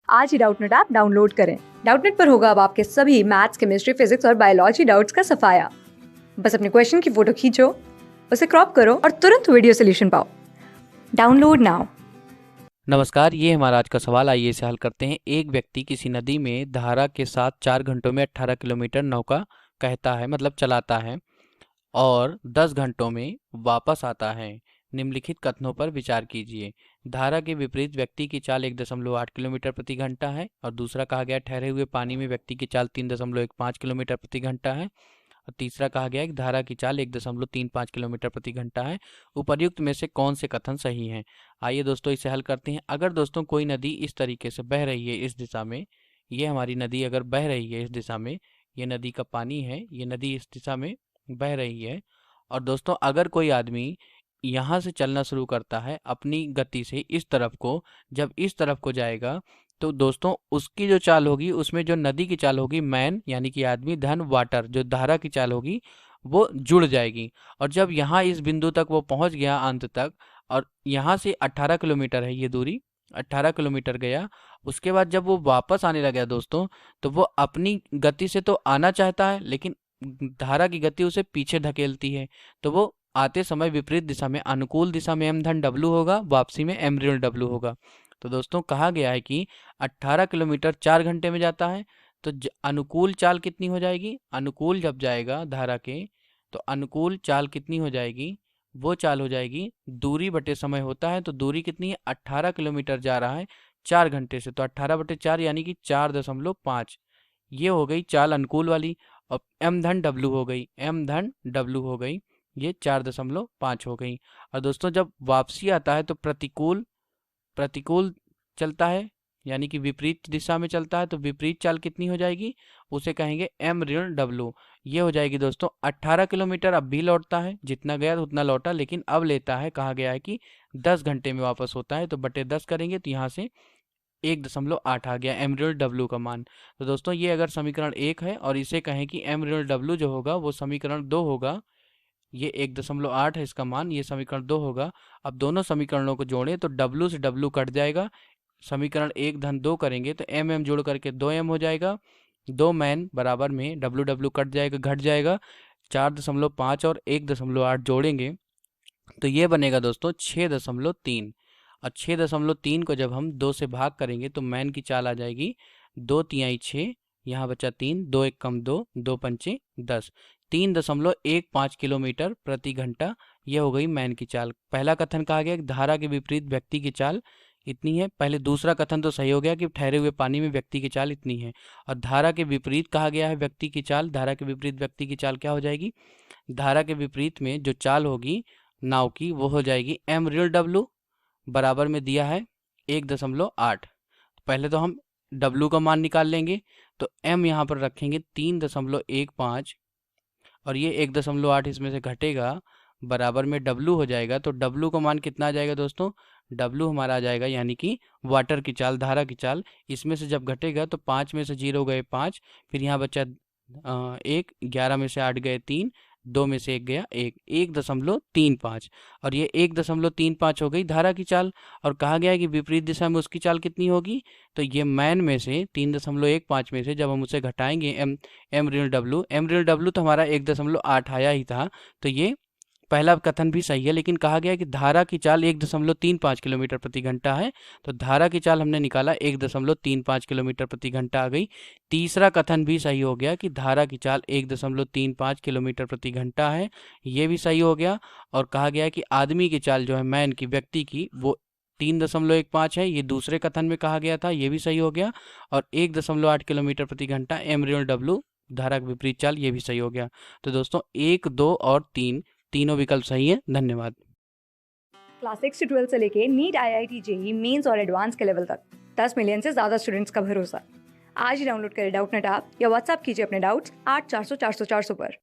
आज ही Doubtnut app download करें। Doubtnut पर होगा अब आपके सभी मैथ्स, केमिस्ट्री, फिजिक्स और बायोलॉजी डाउट्स का सफाया। बस अपने क्वेश्चन की फोटो खींचो, उसे क्रॉप करो और तुरंत वीडियो सोल्यूशन पाओ। Download now. नमस्कार, ये हमारा आज का सवाल। आइए इसे हल करते हैं। एक व्यक्ति किसी नदी में धारा के साथ 4 घंटों में 18 किलोमीटर नौका कहता है मतलब चलाता है और 10 घंटों में वापस आता है। निम्नलिखित कथनों पर विचार कीजिए। धारा के विपरीत व्यक्ति की चाल 1.8 किलोमीटर प्रति घंटा है और दूसरा कहा गया ठहरे हुए पानी में व्यक्ति की चाल 3.15 किलोमीटर प्रति घंटा है और तीसरा कहा गया है कि धारा की चाल 1.35 किलोमीटर प्रति घंटा है। उपर्युक्त में से कौन से कथन सही हैं? आइए दोस्तों इसे हल करते हैं। अगर दोस्तों कोई नदी इस तरीके से बह रही है इस दिशा में, ये हमारी नदी अगर बह रही है इस दिशा में, ये नदी का पानी है, ये नदी इस दिशा में बह रही है और दोस्तों अगर कोई आदमी यहाँ से चलना शुरू करता है अपनी गति से इस तरफ को, जब इस तरफ को जाएगा तो दोस्तों उसकी जो चाल होगी उसमें जो नदी की चाल होगी मैन यानी कि आदमी धन वाटर जो धारा की चाल होगी वो जुड़ जाएगी। और जब यहाँ इस बिंदु तक वो पहुँच गया अंत तक और यहाँ से 18 किलोमीटर है ये दूरी, 18 किलोमीटर गया, उसके बाद जब वो वापस आने लगा दोस्तों तो वो अपनी गति से तो आना चाहता है लेकिन धारा की गति उसे पीछे धकेलती है, तो वो आते समय विपरीत दिशा में अनुकूल दिशा में m धन w होगा, वापसी में m ऋण w होगा। तो दोस्तों कहा गया है कि 18 किलोमीटर 4 घंटे में जाता है, तो अनुकूल चाल कितनी हो जाएगी? अनुकूल जब जाएगा धारा के तो अनुकूल चाल कितनी हो जाएगी? वो चाल हो जाएगी दूरी बटे समय होता है, तो दूरी कितनी है? 18 किलोमीटर जा रहा है 4 घंटे से, तो 18/4 यानी कि 4.5। ये हो गई चाल अनुकूल वाली। और m धन w हो गई, m धन w हो गई, ये 4.5 हो गई। और दोस्तों जब वापसी आता है तो प्रतिकूल प्रतिकूल चलता है यानी कि विपरीत दिशा में चलता है, तो विपरीत चाल कितनी हो जाएगी? उसे कहेंगे m ऋण w। ये हो जाएगी दोस्तों 18 किलोमीटर अब भी लौटता है, जितना गया उतना लौटा, लेकिन अब लेता है, कहा गया है कि 10 घंटे में वापस होता है, तो बटे 10 करेंगे तो यहाँ से 1.8 आ गया m ऋण w का मान। तो दोस्तों ये अगर समीकरण 1 है और इसे कहें कि m ऋण w जो होगा वो समीकरण 2 होगा, ये 1.8 है इसका मान, ये समीकरण 2 होगा। अब दोनों समीकरणों को जोड़ें तो w से w कट जाएगा, समीकरण 1 धन 2 करेंगे तो m जोड़ करके 2m हो जाएगा, 2 मैन बराबर में w कट जाएगा, घट जाएगा, 4.5 और 1.8 जोड़ेंगे तो ये बनेगा दोस्तों 6.3। और 6.3 को जब हम 2 से भाग करेंगे तो मैन की चाल आ जाएगी 2 तिहाई 6, यहाँ बचा 3, 2 एक कम 2, 2 पंचे 10, 3.15 किलोमीटर प्रति घंटा। यह हो गई मैन की चाल। पहला कथन कहा गया कि धारा के विपरीत व्यक्ति की चाल इतनी है। पहले दूसरा कथन तो सही हो गया कि ठहरे हुए पानी में व्यक्ति की चाल इतनी है। और धारा के विपरीत कहा गया है व्यक्ति की चाल, धारा के विपरीत व्यक्ति की चाल क्या हो जाएगी? धारा के विपरीत में जो चाल होगी नाव की वो हो जाएगी m ऋण w, बराबर में दिया है 1.8। पहले तो हम w का मान निकाल लेंगे, तो m यहाँ पर रखेंगे 3.15 और ये 1.8 इसमें से घटेगा, बराबर में w हो जाएगा। तो w का मान कितना आ जाएगा दोस्तों? w हमारा आ जाएगा यानी कि वाटर की चाल, धारा की चाल, इसमें से जब घटेगा तो 5 में से 0 गए 5, फिर यहाँ बचा 1, 11 में से 8 गए 3, 2 में से 1 गया 1, 1.35 और ये 1.35 हो गई धारा की चाल। और कहा गया है कि विपरीत दिशा में उसकी चाल कितनी होगी? तो ये मैन में से 3.15 में से जब हम उसे घटाएंगे m ऋण w तो हमारा 1.8 आया ही था, तो ये पहला कथन भी सही है। लेकिन कहा गया है कि धारा की चाल 1.35 किलोमीटर प्रति घंटा है, तो धारा की चाल हमने निकाला 1.35 किलोमीटर प्रति घंटा आ गई। तीसरा कथन भी सही हो गया कि धारा की चाल 1.35 किलोमीटर प्रति घंटा है, ये भी सही हो गया। और कहा गया है कि आदमी की चाल जो है मैन की, व्यक्ति की, वो 3.15 है, ये दूसरे कथन में कहा गया था, ये भी सही हो गया। और 1.8 किलोमीटर प्रति घंटा m ऋण w धारा की विपरीत चाल, ये भी सही हो गया। तो दोस्तों 1, 2 और 3 तीनों विकल्प सही है। धन्यवाद। क्लास 6 से 12 से लेके नीट, IIT, जेईई मेंस और एडवांस के लेवल तक 10 मिलियन से ज्यादा स्टूडेंट्स का भरोसा। आज ही डाउनलोड करें डाउटनेट ऐप या व्हाट्सएप कीजिए अपने डाउट्स 8400 400 400 पर।